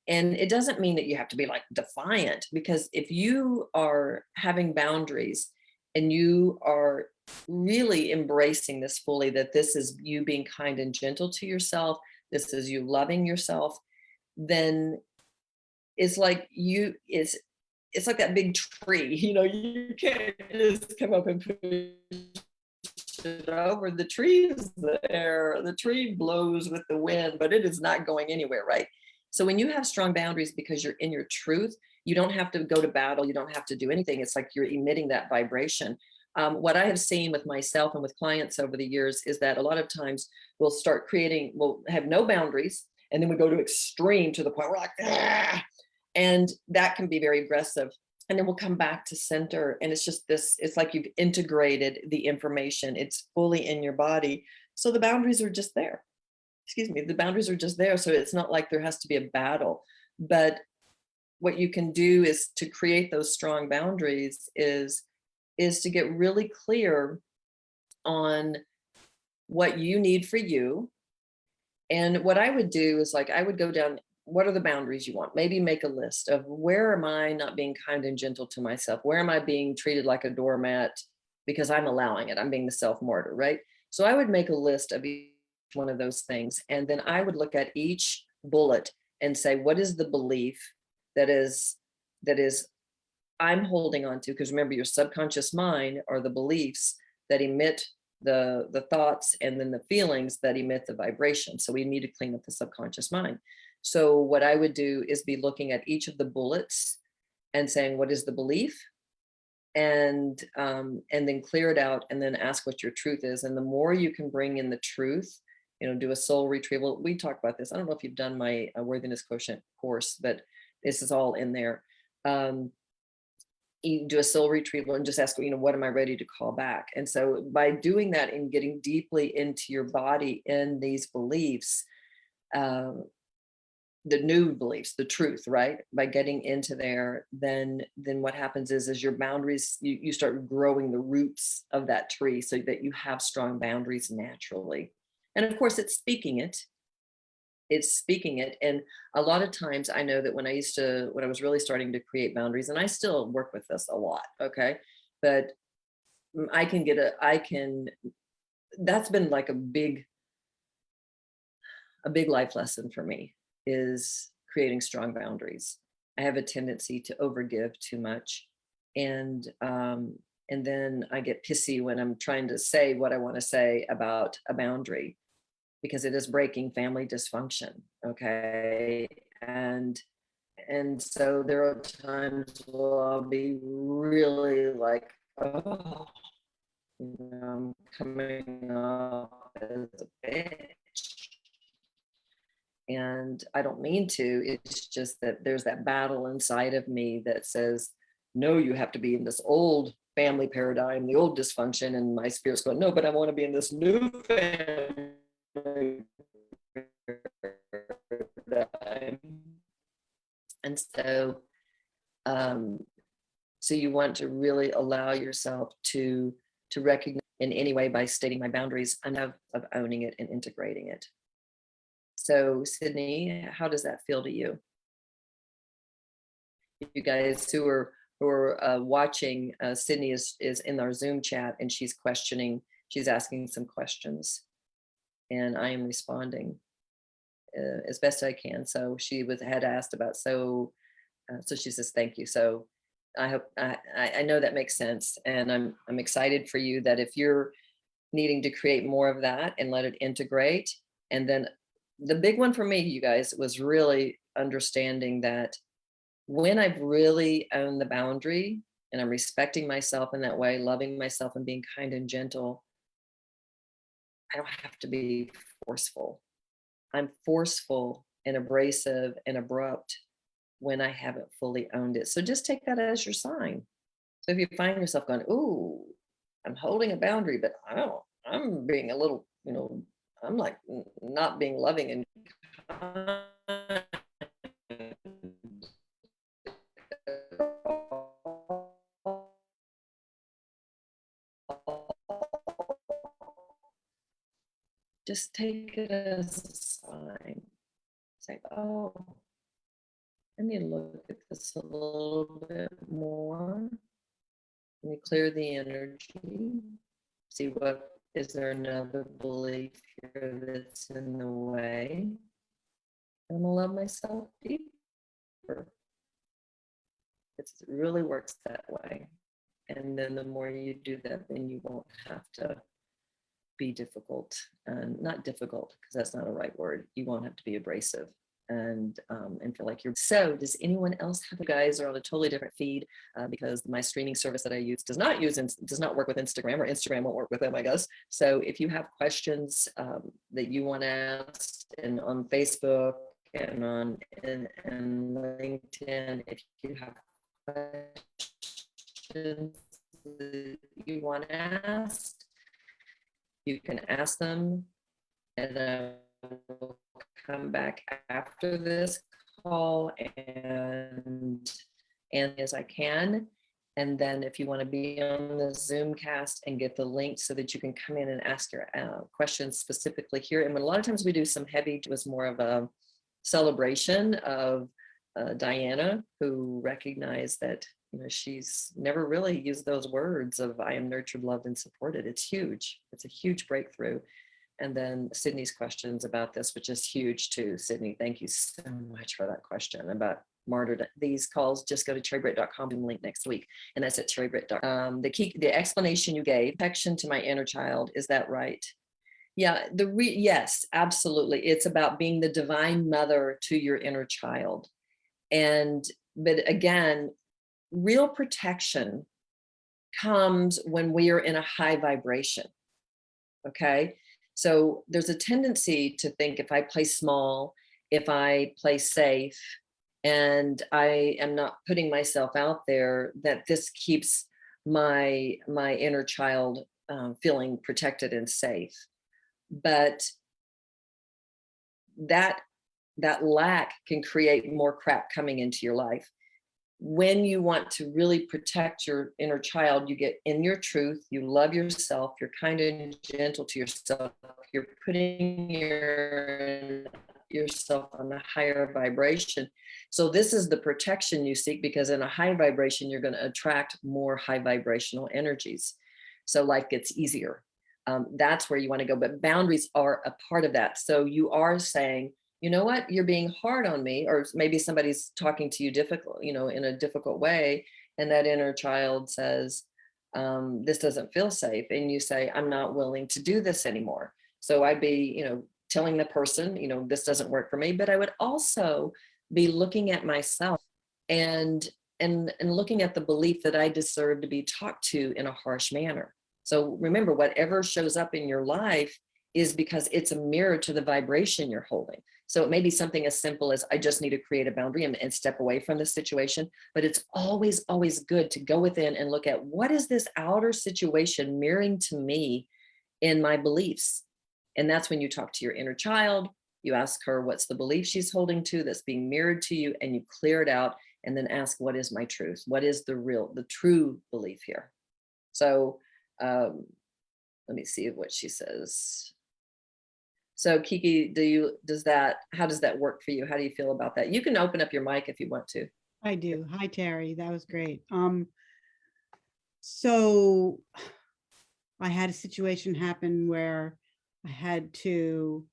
A: And it doesn't mean that you have to be like defiant, because if you are having boundaries and you are really embracing this fully, that this is you being kind and gentle to yourself, this is you loving yourself, then it's like it's like that big tree, you can't just come up and push it over. The tree is there, the tree blows with the wind, but it is not going anywhere, right? So when you have strong boundaries because you're in your truth, you don't have to go to battle, you don't have to do anything. It's like you're emitting that vibration. What I have seen with myself and with clients over the years is that a lot of times we'll have no boundaries, and then we go to extreme to the point where we're like, "Ah!" And that can be very aggressive. And then we'll come back to center. And it's just this, it's like you've integrated the information, it's fully in your body. So the boundaries are just there. Excuse me, the boundaries are just there. So it's not like there has to be a battle. But what you can do is to create those strong boundaries is to get really clear on what you need for you. And what I would do is, like, I would go down, what are the boundaries you want? Maybe make a list of, where am I not being kind and gentle to myself? Where am I being treated like a doormat because I'm allowing it? I'm being the self-martyr, right? So I would make a list of each one of those things. And then I would look at each bullet and say, what is the belief that is I'm holding on to? Because remember, your subconscious mind are the beliefs that emit the thoughts, and then the feelings that emit the vibration. So we need to clean up the subconscious mind. So what I would do is be looking at each of the bullets and saying, what is the belief? And then clear it out, and then ask what your truth is. And the more you can bring in the truth, do a soul retrieval. We talk about this. I don't know if you've done my worthiness quotient course, but this is all in there. You do a soul retrieval and just ask, what am I ready to call back? And so by doing that and getting deeply into your body in these beliefs, the new beliefs, the truth, right? By getting into there, then what happens is your boundaries, you start growing the roots of that tree so that you have strong boundaries naturally. And of course, it's speaking it. And a lot of times I know that when I was really starting to create boundaries, and I still work with this a lot, okay, but that's been like a big life lesson for me, is creating strong boundaries. I have a tendency to overgive too much, and then I get pissy when I'm trying to say what I want to say about a boundary, because it is breaking family dysfunction. Okay. And so there are times where I'll be really like, oh, I'm coming off as a bitch. And I don't mean to. It's just that there's that battle inside of me that says, no, you have to be in this old family paradigm, the old dysfunction. And my spirit's going, no, but I want to be in this new family. And so you want to really allow yourself to recognize in any way by stating my boundaries, enough of owning it and integrating it. So Sydney, how does that feel to you? You guys who are watching, Sydney is in our Zoom chat, and she's asking some questions, and I am responding as best I can. So she had asked about, so she says, thank you. So I hope, I know that makes sense. And I'm excited for you, that if you're needing to create more of that and let it integrate. And then the big one for me, you guys, was really understanding that when I've really owned the boundary and I'm respecting myself in that way, loving myself and being kind and gentle, I don't have to be forceful. I'm forceful and abrasive and abrupt when I haven't fully owned it. So just take that as your sign. So if you find yourself going, ooh, I'm holding a boundary, but I'm being a little, I'm like not being loving and kind. Just take it as a sign. Say, oh, I need to look at this a little bit more. Let me clear the energy. See, is there another belief here that's in the way? I'm gonna love myself deeper. It really works that way. And then the more you do that, then you won't have to be difficult. Not difficult, because that's not a right word. You won't have to be abrasive. and feel like you're. So does anyone else have, you guys are on a totally different feed because my streaming service that I use does not work with Instagram, or Instagram won't work with them, I guess. So if you have questions that you want to ask, and on Facebook and on and LinkedIn, if you have questions that you want to ask, you can ask them, and I will come back after this call and as I can. And then if you want to be on the Zoom cast and get the link so that you can come in and ask your questions specifically here. And a lot of times we do some heavy, it was more of a celebration of Diana, who recognized that, you know, she's never really used those words of I am nurtured, loved, and supported. It's huge. It's a huge breakthrough. And then Sydney's questions about this, which is huge too. Sydney, thank you so much for that question about martyrdom. These calls, just go to terribritt.com and link next week. And that's at terribritt.com. The explanation you gave, protection to my inner child, is that right? Yeah, yes, absolutely. It's about being the divine mother to your inner child. But again, real protection comes when we are in a high vibration. Okay. So there's a tendency to think if I play small, if I play safe, and I am not putting myself out there, that this keeps my inner child feeling protected and safe. But that lack can create more crap coming into your life. When you want to really protect your inner child, you get in your truth, you love yourself, you're kind and gentle to yourself, you're putting yourself on a higher vibration. So this is the protection you seek, because in a high vibration, you're going to attract more high vibrational energies. So life gets easier. That's where you want to go. But boundaries are a part of that. So you are saying, you know what, you're being hard on me, or maybe somebody's talking to you difficult, you know, in a difficult way. And that inner child says, this doesn't feel safe. And you say, I'm not willing to do this anymore. So I'd be, you know, telling the person, you know, this doesn't work for me. But I would also be looking at myself and looking at the belief that I deserve to be talked to in a harsh manner. So remember, whatever shows up in your life is because it's a mirror to the vibration you're holding. So it may be something as simple as I just need to create a boundary and step away from the situation. But it's always, always good to go within and look at, what is this outer situation mirroring to me in my beliefs? And that's when you talk to your inner child. You ask her what's the belief she's holding to that's being mirrored to you, and you clear it out, and then ask, what is my truth? What is the true belief here? So let me see what she says. So Kiki, how does that work for you? How do you feel about that? You can open up your mic if you want to.
C: I do. Hi, Terri. That was great. So I had a situation happen where I had to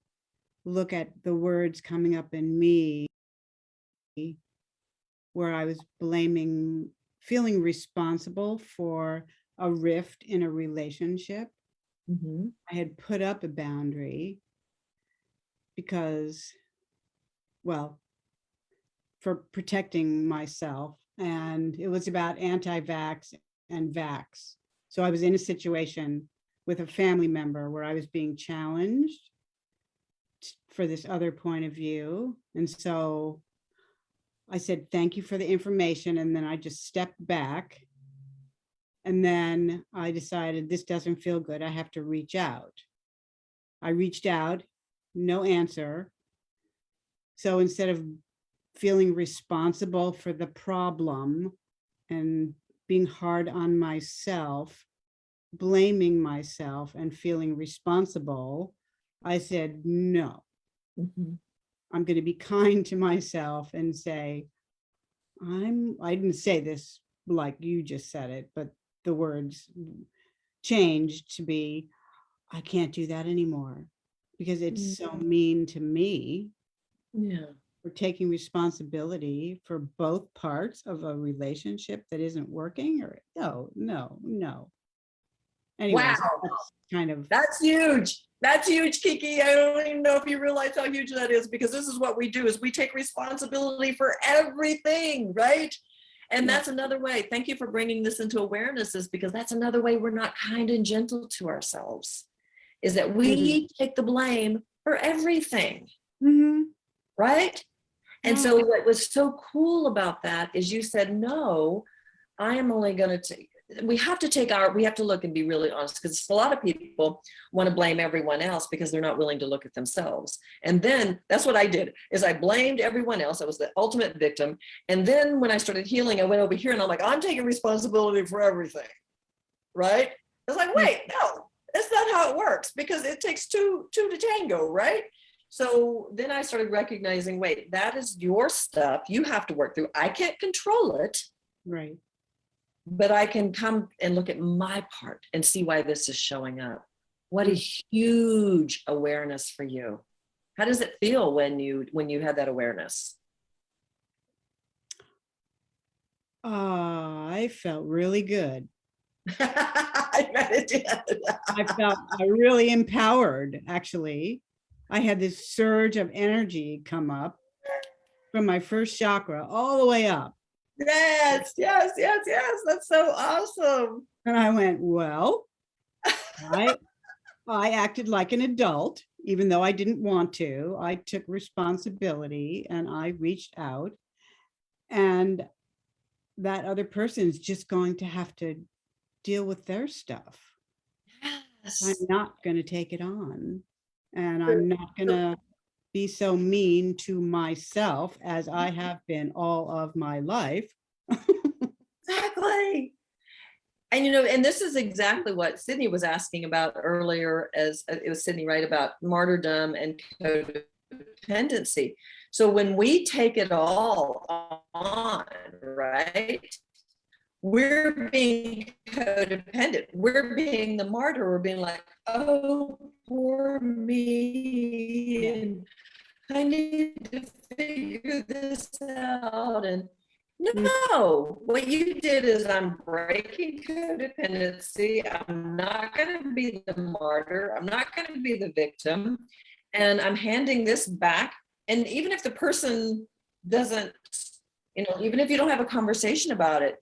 C: look at the words coming up in me, where I was feeling responsible for a rift in a relationship.
A: Mm-hmm.
C: I had put up a boundary because, well, for protecting myself, and it was about anti-vax and vax. So I was in a situation with a family member where I was being challenged for this other point of view. And so I said, thank you for the information. And then I just stepped back. And then I decided this doesn't feel good. I have to reach out. I reached out, no answer. So instead of feeling responsible for the problem and being hard on myself, blaming myself and feeling responsible, I said, no,
A: Mm-hmm.
C: I'm going to be kind to myself and say, I didn't say this like you just said it, but the words changed to be, I can't do that anymore because it's so mean to me.
A: Yeah.
C: We're taking responsibility for both parts of a relationship that isn't working, or no. anyways,
A: Wow.
C: that's kind of,
A: That's huge. That's huge, Kiki. I don't even know if you realize how huge that is, because this is what we do, is we take responsibility for everything, right? And
C: Yeah.
A: that's another way. Thank you for bringing this into awareness, is because that's another way we're not kind and gentle to ourselves, is that we take the blame for everything,
C: Mhm.
A: right? And
C: Yeah.
A: so what was so cool about that is you said, no, I am only going to take, we have to look and be really honest, because a lot of people want to blame everyone else because they're not willing to look at themselves. And then that's what I did, is I blamed everyone else. I was the ultimate victim. And then when I started healing, I went over here and I'm like, I'm taking responsibility for everything, right? I was like, wait, no, that's not how it works, because it takes two to tango, right? So then I started recognizing, wait, that is your stuff. You have to work through. I can't control it,
C: Right.
A: but I can come and look at my part and see why this is showing up. What a huge awareness for you. How does it feel when you had that awareness?
C: I felt really good.
A: I bet it did.
C: I felt really empowered, actually. I had this surge of energy come up from my first chakra all the way up.
A: Yes, yes, yes, yes. That's so awesome.
C: And I went, well, I acted like an adult, even though I didn't want to. I took responsibility and I reached out. And that other person is just going to have to deal with their stuff. I'm
A: Yes.
C: not going to take it on. And I'm not going to be so mean to myself as I have been all of my life.
A: Exactly. And and this is exactly what Sydney was asking about earlier, as it was Sydney, right, about martyrdom and codependency. So when we take it all on, right, we're being codependent. We're being the martyr. We're being like, oh, poor me. And I need to figure this out. And no, what you did is, I'm breaking codependency. I'm not going to be the martyr. I'm not going to be the victim. And I'm handing this back. And even if the person doesn't, even if you don't have a conversation about it,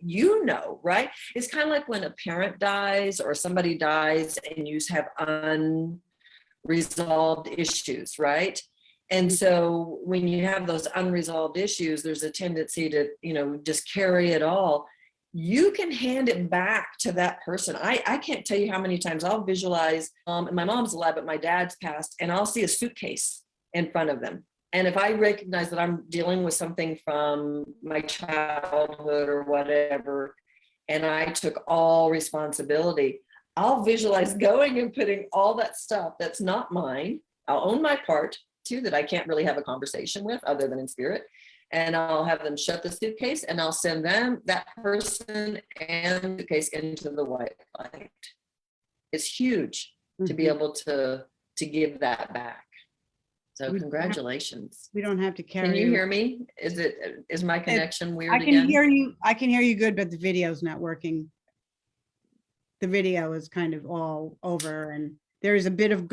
A: right? It's kind of like when a parent dies or somebody dies and you have unresolved issues, right? And so when you have those unresolved issues, there's a tendency to, just carry it all. You can hand it back to that person. I can't tell you how many times I'll visualize, and my mom's alive, but my dad's passed, and I'll see a suitcase in front of them. And if I recognize that I'm dealing with something from my childhood or whatever, and I took all responsibility, I'll visualize going and putting all that stuff that's not mine. I'll own my part too, that I can't really have a conversation with other than in spirit. And I'll have them shut the suitcase, and I'll send them, that person and the suitcase, into the white light. It's huge to be able to give that back. So congratulations.
C: We don't have to carry.
A: Can you hear me? Is my connection weird
C: I can
A: again?
C: hear you. I can hear you good, but the video's not working. The video is kind of all over, and there is a bit of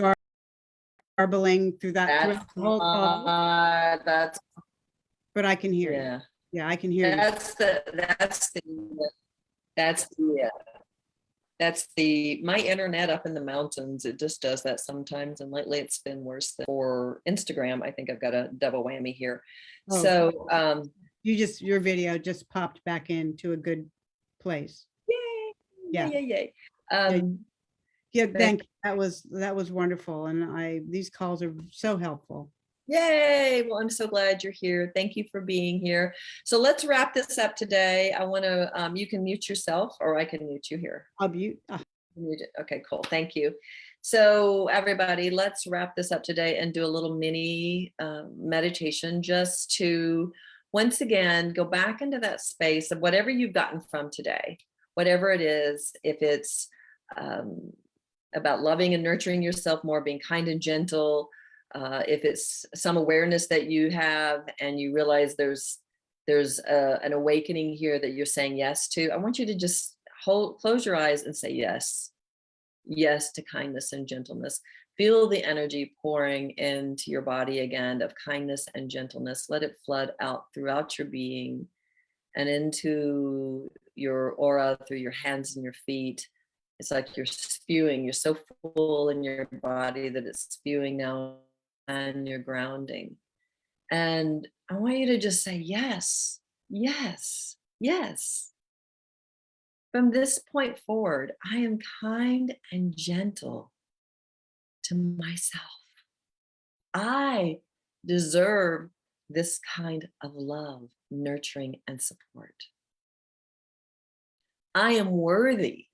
C: garbling through that.
A: That's
C: but I can hear
A: yeah.
C: you. Yeah, I can hear you.
A: That's the my internet up in the mountains. It just does that sometimes, and lately it's been worse than for Instagram. I think I've got a double whammy here.
C: Oh,
A: so
C: your video just popped back into a good place.
A: Yay!
C: Yeah.
A: Yay!
C: Yeah, thank you. That was wonderful, and these calls are so helpful.
A: Yay! Well, I'm so glad you're here. Thank you for being here. So let's wrap this up today. I want to, you can mute yourself, or I can mute you here.
C: I'll mute.
A: Okay, cool. Thank you. So everybody, let's wrap this up today and do a little mini meditation, just to, once again, go back into that space of whatever you've gotten from today, whatever it is. If it's about loving and nurturing yourself more, being kind and gentle, if it's some awareness that you have and you realize there's an awakening here that you're saying yes to, I want you to just close your eyes and say yes. yes to kindness and gentleness. Feel the energy pouring into your body again of kindness and gentleness. Let it flood out throughout your being and into your aura through your hands and your feet. It's like you're spewing. You're so full in your body that it's spewing now, and you're grounding. And I want you to just say, yes, yes, yes. From this point forward, I am kind and gentle to myself. I deserve this kind of love, nurturing, and support. I am worthy.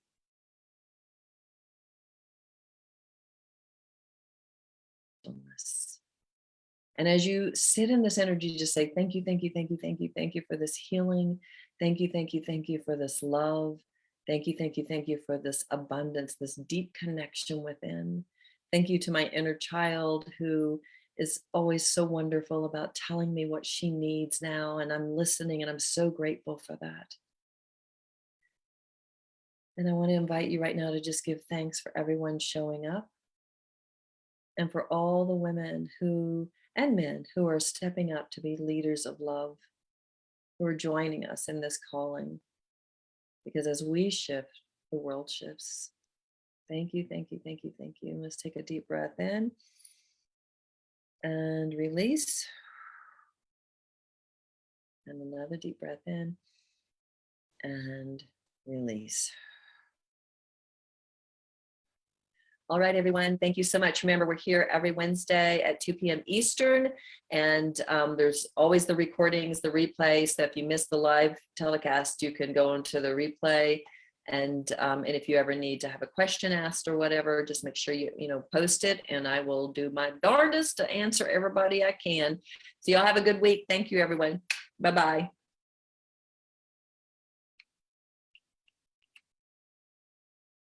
A: And as you sit in this energy, just say, thank you, thank you, thank you, thank you, thank you for this healing. Thank you, thank you, thank you for this love. Thank you, thank you, thank you for this abundance, this deep connection within. Thank you to my inner child who is always so wonderful about telling me what she needs now. And I'm listening, and I'm so grateful for that. And I want to invite you right now to just give thanks for everyone showing up, and for all the women who and men who are stepping up to be leaders of love, who are joining us in this calling. Because as we shift, the world shifts. Thank you, thank you, thank you, thank you. Let's take a deep breath in and release. And another deep breath in and release. All right, everyone. Thank you so much. Remember, we're here every Wednesday at 2 p.m. Eastern, and there's always the recordings, the replay. So if you missed the live telecast, you can go into the replay. And if you ever need to have a question asked or whatever, just make sure you post it, and I will do my darndest to answer everybody I can. So y'all have a good week. Thank you, everyone. Bye-bye.